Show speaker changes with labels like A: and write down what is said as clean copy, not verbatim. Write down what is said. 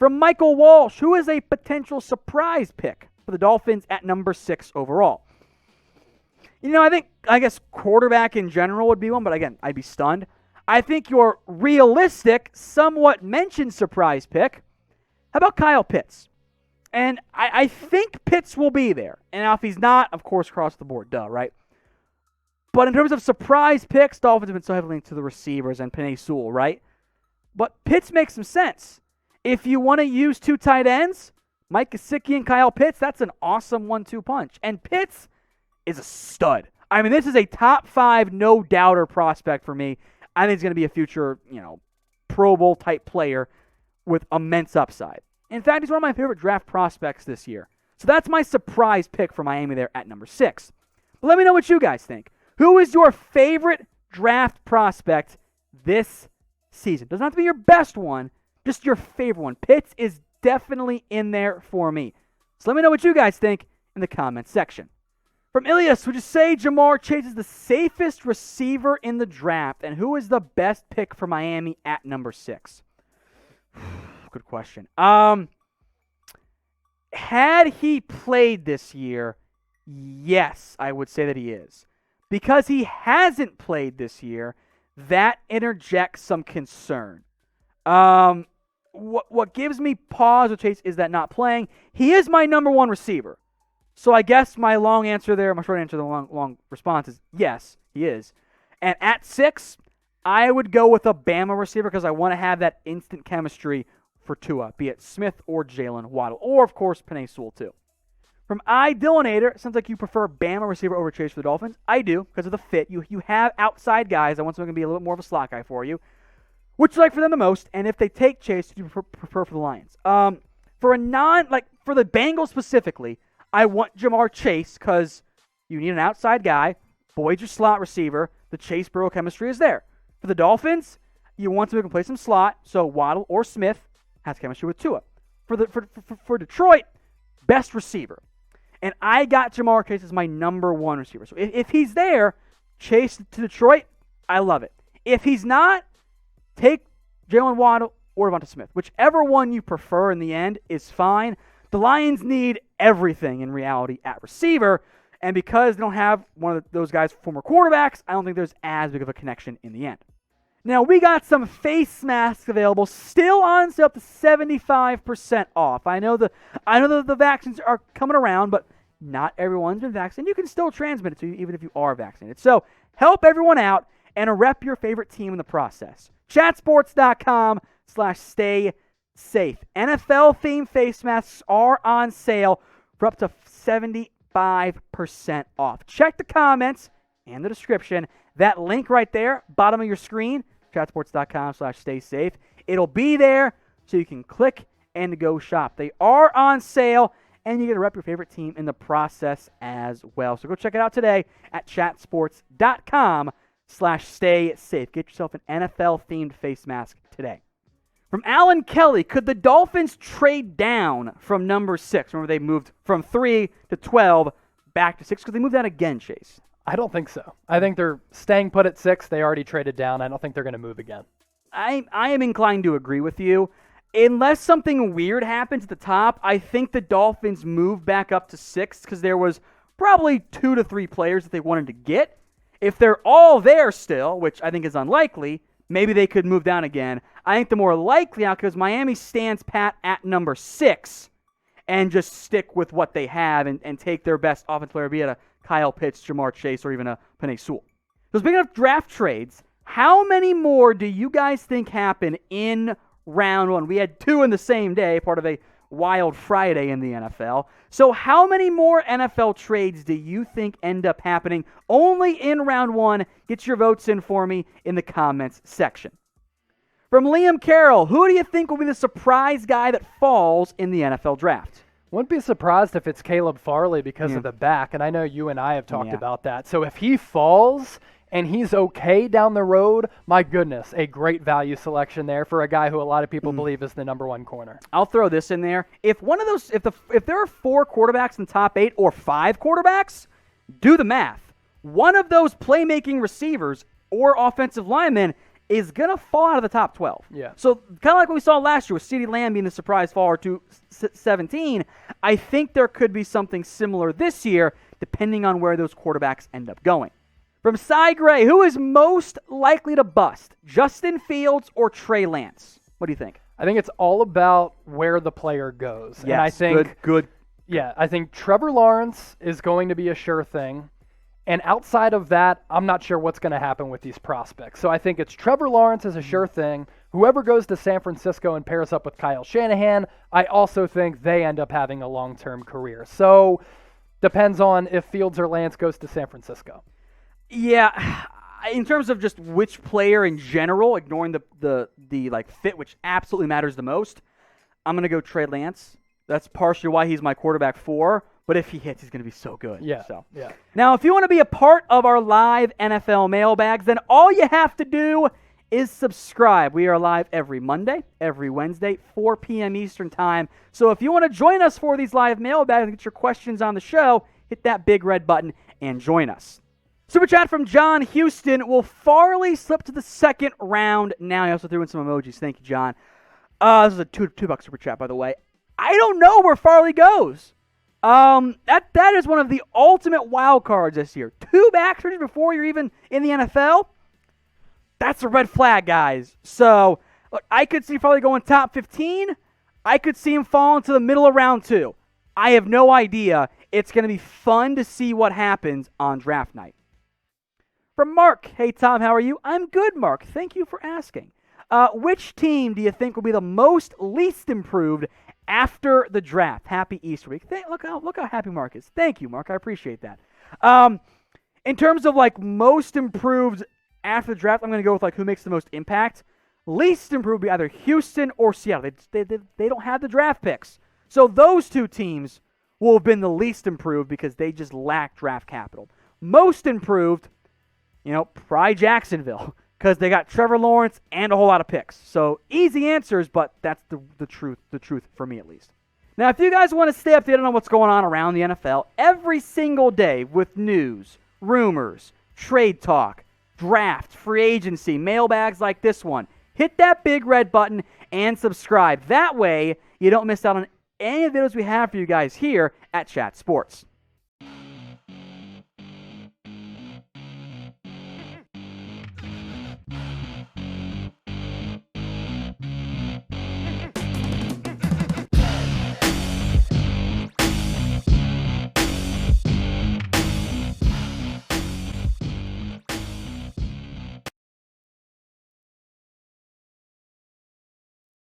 A: From Michael Walsh, who is a potential surprise pick for the Dolphins at number 6 overall. I guess quarterback in general would be one, but again, I'd be stunned. I think your realistic, somewhat mentioned surprise pick, how about Kyle Pitts? And I think Pitts will be there. And now if he's not, of course, across the board, right? But in terms of surprise picks, Dolphins have been so heavily into the receivers and Penei Sewell, right? But Pitts makes some sense. If you want to use 2 tight ends, Mike Gesicki and Kyle Pitts, that's an awesome 1-2 punch. And Pitts is a stud. I mean, this is a top 5 no-doubter prospect for me. I think he's going to be a future, Pro Bowl type player with immense upside. In fact, he's one of my favorite draft prospects this year. So that's my surprise pick for Miami there at number 6. But let me know what you guys think. Who is your favorite draft prospect this season? Doesn't have to be your best one, just your favorite one. Pitts is definitely in there for me. So let me know what you guys think in the comments section. From Ilias, would you say Jamar Chase is the safest receiver in the draft? And who is the best pick for Miami at number 6? Good question. Had he played this year, yes, I would say that he is. Because he hasn't played this year, that interjects some concern. What gives me pause with Chase is that not playing. He is my number 1 receiver. So I guess my long answer there, my short answer, the long response is yes, he is. And at 6, I would go with a Bama receiver because I want to have that instant chemistry for Tua, be it Smith or Jalen Waddle, or of course Penei Sewell too. From Dillinator, sounds like you prefer Bama receiver over Chase for the Dolphins. I do, because of the fit. You have outside guys. I want someone to be a little bit more of a slot guy for you. Which you like for them the most, and if they take Chase, you prefer for the Lions. For the Bengals specifically, I want Jamar Chase because you need an outside guy. Boyd's your slot receiver. The Chase Burrow chemistry is there. For the Dolphins, you want someone who can play some slot, so Waddle or Smith has chemistry with Tua. For Detroit, best receiver. And I got Jamar Chase as my number 1 receiver. So if he's there, Chase to Detroit, I love it. If he's not, take Jalen Waddle or DeVonta Smith. Whichever one you prefer in the end is fine. The Lions need everything in reality at receiver. And because they don't have one of those guys' former quarterbacks, I don't think there's as big of a connection in the end. Now, we got some face masks available, still on sale up to 75% off. I know the vaccines are coming around, but not everyone's been vaccinated. You can still transmit it to you even if you are vaccinated. So help everyone out and rep your favorite team in the process. Chatsports.com/stay safe. NFL-themed face masks are on sale for up to 75% off. Check the comments and the description. That link right there, bottom of your screen, chatsports.com/stay safe. It'll be there so you can click and go shop. They are on sale, and you get to rep your favorite team in the process as well. So go check it out today at chatsports.com/stay safe. Get yourself an NFL-themed face mask today. From Alan Kelly, could the Dolphins trade down from number 6? Remember, they moved from 3 to 12 back to 6 because they moved down again, Chase.
B: I don't think so. I think they're staying put at 6. They already traded down. I don't think they're going to move again.
A: I am inclined to agree with you. Unless something weird happens at the top, I think the Dolphins move back up to 6 because there was probably 2 to 3 players that they wanted to get. If they're all there still, which I think is unlikely, maybe they could move down again. I think the more likely outcome is Miami stands pat at number 6 and just stick with what they have and take their best offensive player, be it a Kyle Pitts, Jamar Chase, or even a Penei Sewell. So speaking of draft trades, how many more do you guys think happen in round 1? We had 2 in the same day, part of a wild Friday in the NFL. So how many more NFL trades do you think end up happening only in round 1? Get your votes in for me in the comments section. From Liam Carroll, who do you think will be the surprise guy that falls in the NFL draft?
B: Wouldn't be surprised if it's Caleb Farley because of the back, and I know you and I have talked about that. So if he falls and he's okay down the road, my goodness, a great value selection there for a guy who a lot of people believe is the number 1 corner.
A: I'll throw this in there. If one of those, if there are 4 quarterbacks in the top 8 or 5 quarterbacks, do the math. One of those playmaking receivers or offensive linemen is going to fall out of the top 12.
B: Yeah.
A: So kind of like what we saw last year with CeeDee Lamb being the surprise faller to 17, I think there could be something similar this year, depending on where those quarterbacks end up going. From Cy Gray, who is most likely to bust, Justin Fields or Trey Lance? What do you think?
B: I think it's all about where the player goes.
A: Yes,
B: and I think,
A: good.
B: Yeah, I think Trevor Lawrence is going to be a sure thing. And outside of that, I'm not sure what's going to happen with these prospects. So I think it's Trevor Lawrence is a sure thing. Whoever goes to San Francisco and pairs up with Kyle Shanahan, I also think they end up having a long-term career. So depends on if Fields or Lance goes to San Francisco.
A: Yeah, in terms of just which player in general, ignoring the like fit, which absolutely matters the most, I'm going to go Trey Lance. That's partially why he's my quarterback 4. But if he hits, he's going to be so good.
B: Yeah.
A: So.
B: Yeah.
A: Now, if you want to be a part of our live NFL mailbags, then all you have to do is subscribe. We are live every Monday, every Wednesday, 4 p.m. Eastern Time. So if you want to join us for these live mailbags and get your questions on the show, hit that big red button and join us. Super chat from John Houston. Will Farley slip to the second round now? He also threw in some emojis. Thank you, John. This is a $2 super chat, by the way. I don't know where Farley goes. That is one of the ultimate wild cards this year. 2 back surgeries before you're even in the NFL. That's a red flag, guys. So, look, I could see Farley going top 15. I could see him fall into the middle of round 2. I have no idea. It's going to be fun to see what happens on draft night. From Mark. Hey, Tom, how are you? I'm good, Mark. Thank you for asking. Which team do you think will be the most least improved after the draft? Happy Easter week. Look how happy Mark is. Thank you, Mark. I appreciate that. In terms of like most improved after the draft, I'm going to go with like who makes the most impact. Least improved would be either Houston or Seattle. They don't have the draft picks. So those 2 teams will have been the least improved because they just lack draft capital. Most improved, probably Jacksonville, because they got Trevor Lawrence and a whole lot of picks. So easy answers, but that's the truth for me at least. Now, if you guys want to stay updated on what's going on around the NFL every single day with news, rumors, trade talk, draft, free agency, mailbags like this one, hit that big red button and subscribe. That way, you don't miss out on any of the videos we have for you guys here at Chat Sports.